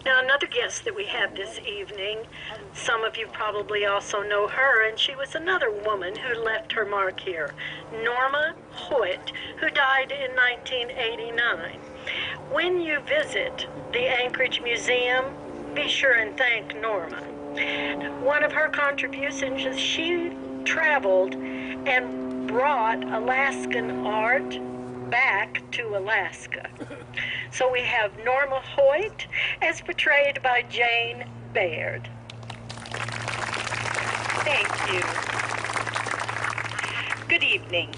Now, another guest that we had this evening, some of you probably also know her, and she was another woman who left her mark here, Norma Hoyt, who died in 1989. When you visit the Anchorage Museum, be sure and thank Norma. One of her contributions is she traveled and brought Alaskan art back to Alaska. So we have Norma Hoyt as portrayed by Jane Baird. Thank you. Good evening.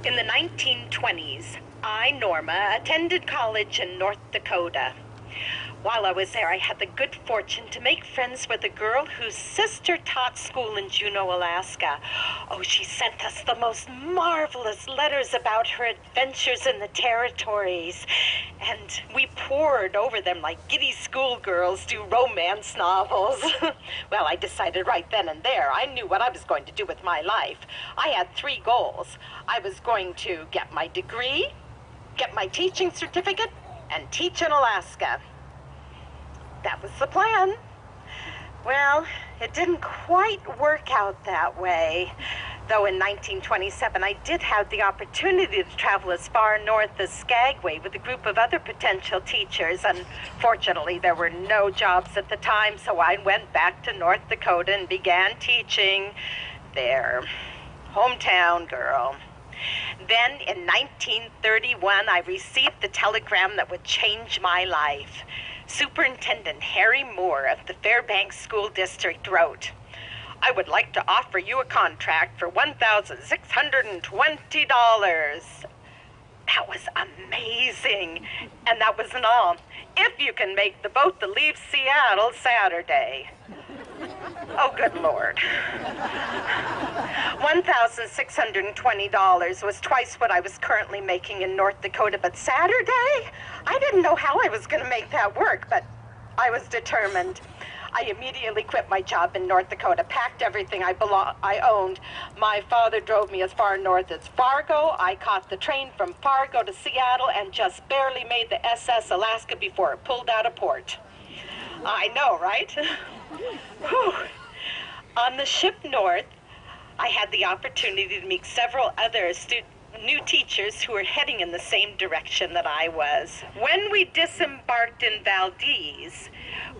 In the 1920s, I, Norma, attended college in North Dakota. While I was there, I had the good fortune to make friends with a girl whose sister taught school in Juneau, Alaska. Oh, she sent us the most marvelous letters about her adventures in the territories. And we pored over them like giddy schoolgirls do romance novels. Well, I decided right then and there I knew what I was going to do with my life. I had 3 goals. I was going to get my degree, get my teaching certificate, and teach in Alaska. That was the plan. Well, it didn't quite work out that way. Though in 1927, I did have the opportunity to travel as far north as Skagway with a group of other potential teachers. Unfortunately, there were no jobs at the time, so I went back to North Dakota and began teaching there. Hometown girl. Then in 1931, I received the telegram that would change my life. Superintendent Harry Moore of the Fairbanks School District wrote, "I would like to offer you a contract for $1,620. That was amazing. And that wasn't all. If you can make the boat that leaves Seattle Saturday. Oh, good Lord. $1,620 was twice what I was currently making in North Dakota, but Saturday? I didn't know how I was going to make that work, but I was determined. I immediately quit my job in North Dakota, packed everything I owned. My father drove me as far north as Fargo. I caught the train from Fargo to Seattle and just barely made the SS Alaska before it pulled out of port. I know, right? Whew. On the ship north, I had the opportunity to meet several other new teachers who were heading in the same direction that I was. When we disembarked in Valdez,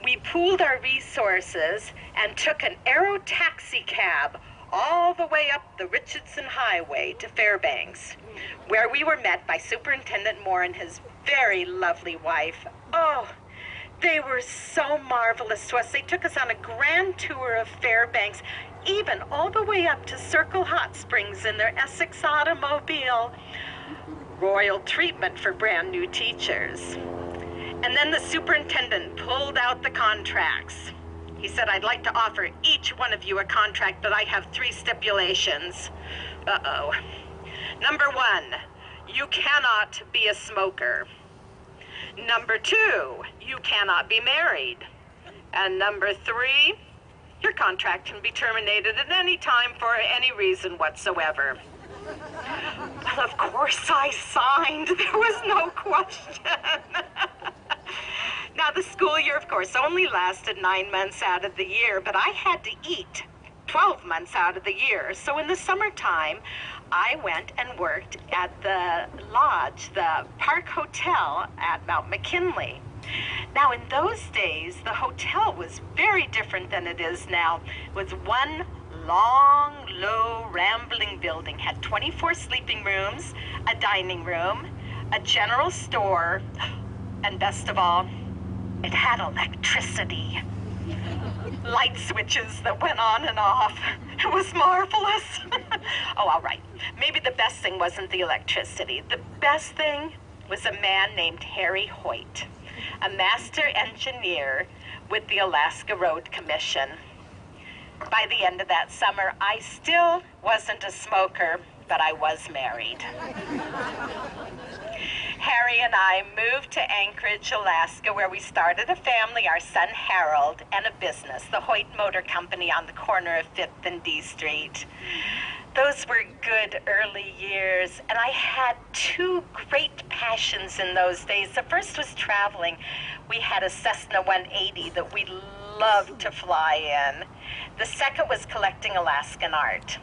we pooled our resources and took an aero taxi cab all the way up the Richardson Highway to Fairbanks, where we were met by Superintendent Moore and his very lovely wife. Oh, they were so marvelous to us. They took us on a grand tour of Fairbanks, even all the way up to Circle Hot Springs in their Essex automobile. Royal treatment for brand new teachers. And then the superintendent pulled out the contracts. He said, "I'd like to offer each one of you a contract, but I have 3 stipulations." Uh-oh. Number 1, you cannot be a smoker. Number 2, you cannot be married. And number 3, your contract can be terminated at any time for any reason whatsoever. Well, of course I signed. There was no question. Now, the school year, of course, only lasted 9 months out of the year, but I had to eat 12 months out of the year. So in the summertime, I went and worked at the lodge, the Park Hotel at Mount McKinley. Now, in those days, the hotel was very different than it is now. It was one long, low, rambling building, had 24 sleeping rooms, a dining room, a general store, and best of all, it had electricity. Light switches that went on and off. It was marvelous. Oh, all right. Maybe the best thing wasn't the electricity. The best thing was a man named Harry Hoyt, a master engineer with the Alaska Road Commission. By the end of that summer, I still wasn't a smoker, but I was married. Harry and I moved to Anchorage, Alaska, where we started a family, our son Harold, and a business, the Hoyt Motor Company on the corner of 5th and D Street. Those were good early years, and I had two great passions in those days. The first was traveling. We had a Cessna 180 that we loved to fly in. The second was collecting Alaskan art,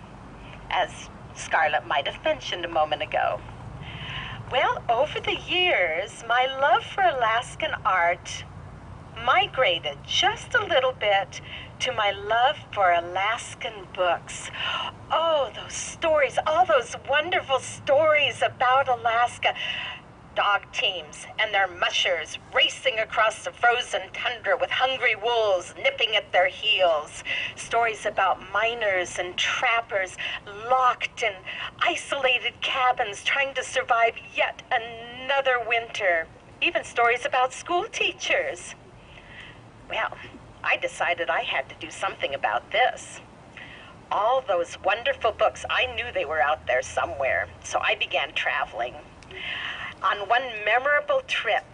as Scarlett might have mentioned a moment ago. Well, over the years, my love for Alaskan art migrated just a little bit to my love for Alaskan books. Oh, those stories, all those wonderful stories about Alaska. Dog teams and their mushers racing across the frozen tundra with hungry wolves nipping at their heels. Stories about miners and trappers locked in isolated cabins trying to survive yet another winter. Even stories about school teachers. Well, I decided I had to do something about this. All those wonderful books, I knew they were out there somewhere, so I began traveling. On one memorable trip,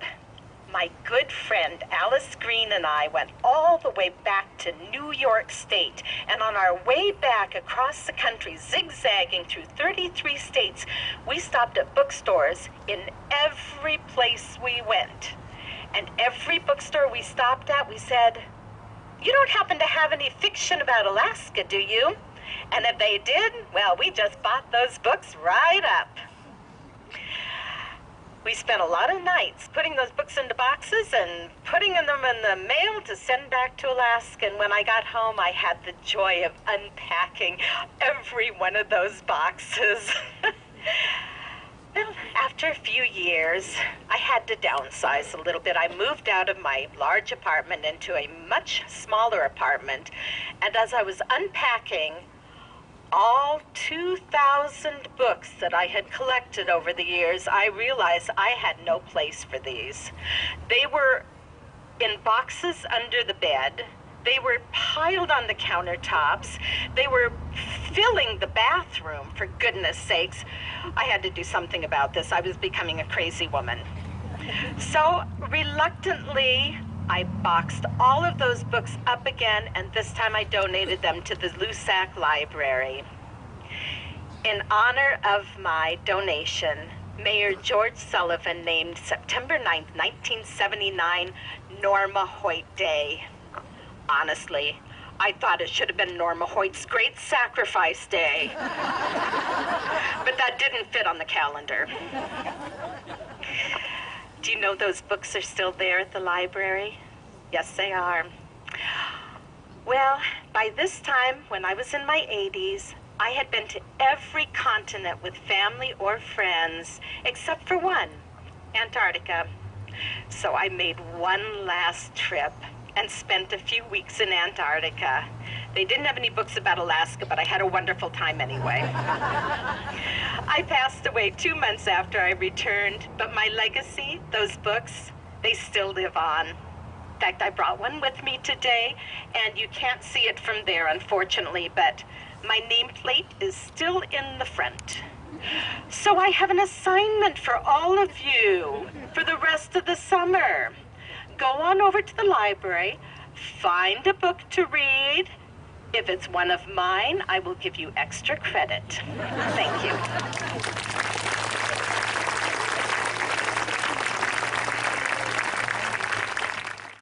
my good friend Alice Green and I went all the way back to New York State, and on our way back across the country, zigzagging through 33 states, we stopped at bookstores in every place we went. And every bookstore we stopped at, we said, "You don't happen to have any fiction about Alaska, do you?" And if they did, well, we just bought those books right up. We spent a lot of nights putting those books into boxes and putting them in the mail to send back to Alaska. And when I got home, I had the joy of unpacking every one of those boxes. Well, after a few years, I had to downsize a little bit. I moved out of my large apartment into a much smaller apartment. And as I was unpacking all 2,000 books that I had collected over the years, I realized I had no place for these. They were in boxes under the bed. They were piled on the countertops. They were filling the bathroom, for goodness sakes. I had to do something about this. I was becoming a crazy woman. So reluctantly, I boxed all of those books up again, and this time I donated them to the Lusac Library. In honor of my donation, Mayor George Sullivan named September 9th, 1979, Norma Hoyt Day. Honestly, I thought it should have been Norma Hoyt's Great Sacrifice Day. But that didn't fit on the calendar. Do you know those books are still there at the library? Yes, they are. Well, by this time, when I was in my 80s, I had been to every continent with family or friends, except for one, Antarctica. So I made one last trip and spent a few weeks in Antarctica. They didn't have any books about Alaska, but I had a wonderful time anyway. I passed away 2 months after I returned, but my legacy, those books, they still live on. In fact, I brought one with me today, and you can't see it from there, unfortunately, but my nameplate is still in the front. So I have an assignment for all of you for the rest of the summer. Go on over to the library, find a book to read. If it's one of mine, I will give you extra credit. Thank you.